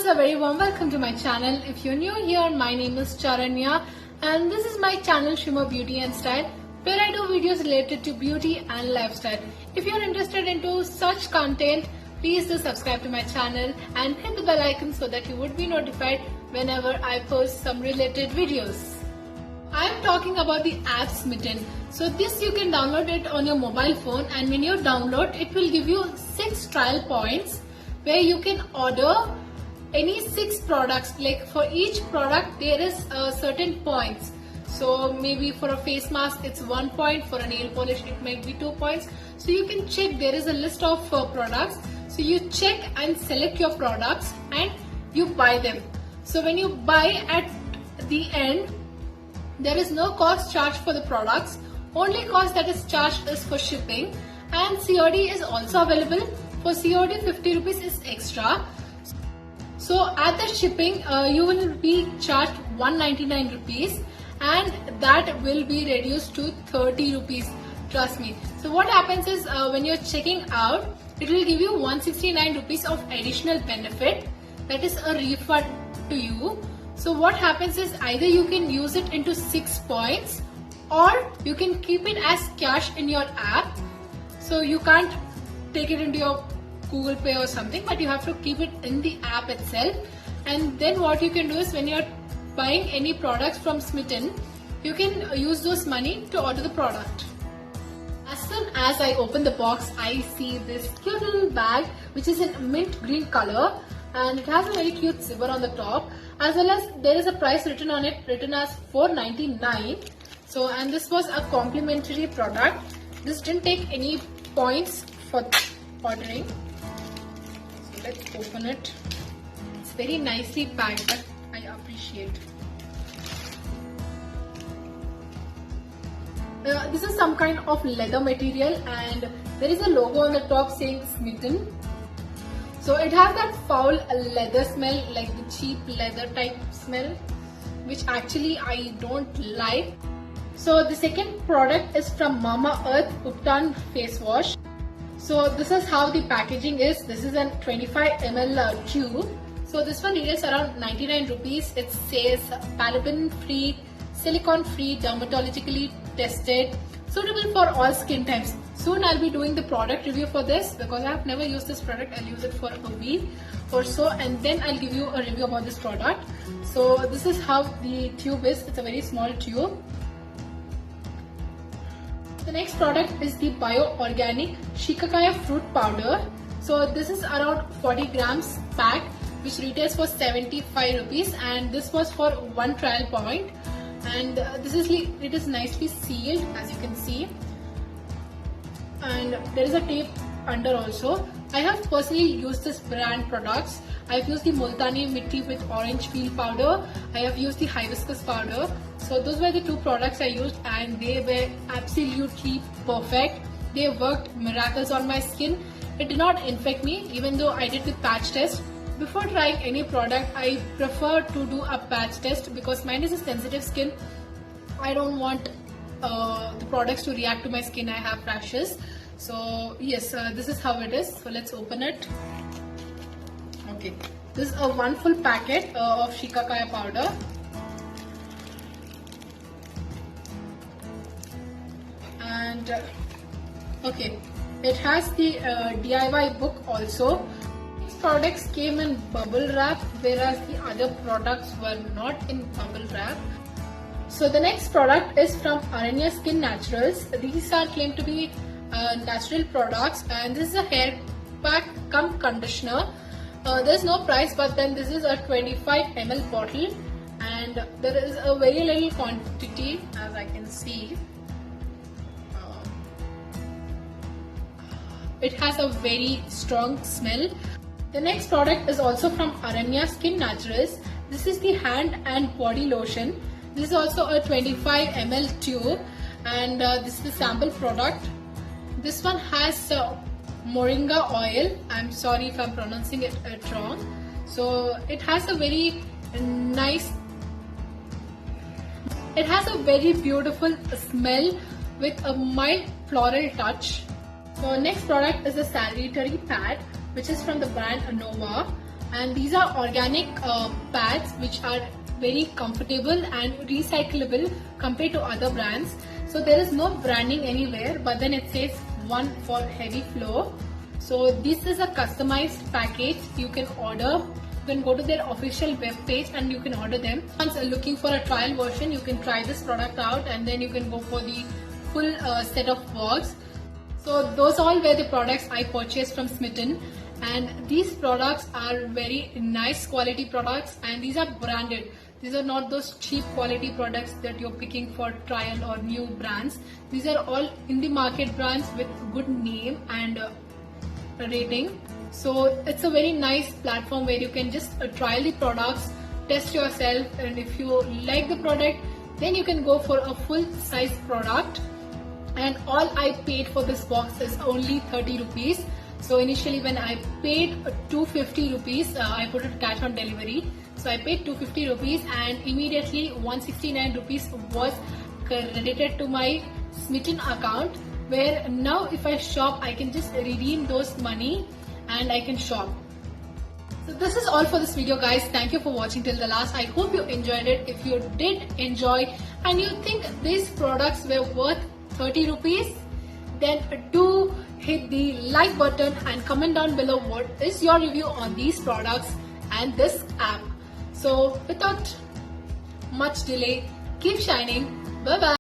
a very warm welcome to my channel. If you're new here, my name is Charanya and this is my channel Shimmer Beauty and Style, where I do videos related to beauty and lifestyle. If you're interested into such content, please do subscribe to my channel and hit the bell icon so that you would be notified whenever I post some related videos. I am talking about the app Smitten. So this you can download it on your mobile phone, and when you download it will give you 6 trial points where you can order any 6 products. Like for each product there is certain points. So maybe for a face mask it's 1 point, for a nail polish it might be 2 points. So you can check, there is a list of products. So you check and select your products and you buy them. So when you buy, at the end there is no cost charged for the products. Only cost that is charged is for shipping, and COD is also available. For COD 50 rupees is extra. So at the shipping you will be charged 199 rupees and that will be reduced to 30 rupees. Trust me. So what happens is when you're checking out, it will give you 169 rupees of additional benefit. That is a refund to you. So what happens is either you can use it into 6 points or you can keep it as cash in your app. So you can't take it into your Google Pay or something, but you have to keep it in the app itself. And then what you can do is when you're buying any products from Smitten, you can use those money to order the product. As soon as I open the box, I see this cute little bag which is in mint green color, and it has a very cute zipper on the top, as well as there is a price written on it, written as $4.99. So, and this was a complimentary product. This didn't take any points for ordering. So let's open it. It's very nicely packed, but I appreciate. This is some kind of leather material and there is a logo on the top saying Smitten. So it has that foul leather smell, like the cheap leather type smell, which actually I don't like. So the second product is from Mamaearth Uptan face wash. So this is how the packaging is. This is a 25 ml tube. So this one retails around 99 rupees. It says paraben free, silicone free, dermatologically tested, suitable for all skin types. Soon I'll be doing the product review for this because I have never used this product. I'll use it for a week or so and then I'll give you a review about this product. So this is how the tube is. It's a very small tube. The next product is the Bio Organic Shikakaya Fruit Powder. So this is around 40 grams pack, which retails for 75 rupees, and this was for 1 trial point. And it is nicely sealed, as you can see, and there is a tape under also. I have personally used this brand products. I have used the Multani Mitti with orange peel powder. I have used the hibiscus powder. So those were the 2 products I used and they were absolutely perfect. They worked miracles on my skin. It did not infect me, even though I did the patch test. Before trying any product, I prefer to do a patch test because mine is a sensitive skin. I don't want the products to react to my skin. I have rashes. So yes, this is how it is. So let's open it. Okay, this is a 1 full packet of Shikakaya powder. And okay, it has the DIY book also. These products came in bubble wrap, whereas the other products were not in bubble wrap. So the next product is from Aranya Skin Naturals. These are claimed to be natural products, and this is a hair pack cum conditioner. There's no price, but then this is a 25 ml bottle and there is a very little quantity, as I can see. It has a very strong smell. The next product is also from Aranya Skin Naturals. This is the hand and body lotion. This is also a 25 ml tube, and this is the sample product. This one has moringa oil. I'm sorry if I'm pronouncing it wrong. So it has a very nice, it has a very beautiful smell with a mild floral touch. So next product is a sanitary pad, which is from the brand Anova, and these are organic pads which are very comfortable and recyclable compared to other brands. So there is no branding anywhere, but then it says one for heavy flow. So this is a customized package you can order. You can go to their official web page and you can order them. Once looking for a trial version, you can try this product out and then you can go for the full set of box. So those all were the products I purchased from Smitten, and these products are very nice quality products, and these are branded. These are not those cheap quality products that you're picking for trial or new brands. These are all in the market brands with good name and rating. So it's a very nice platform where you can just trial the products, test yourself, and if you like the product, then you can go for a full size product. And all I paid for this box is only 30 rupees. So initially when I paid 250 rupees, I put it cash on delivery. So I paid 250 rupees and immediately 169 rupees was credited to my Smitten account, where now if I shop, I can just redeem those money and I can shop. So this is all for this video, guys. Thank you for watching till the last. I hope you enjoyed it. If you did enjoy and you think these products were worth 30 rupees, then do hit the like button and comment down below what is your review on these products and this app. So without much delay, keep shining. Bye bye.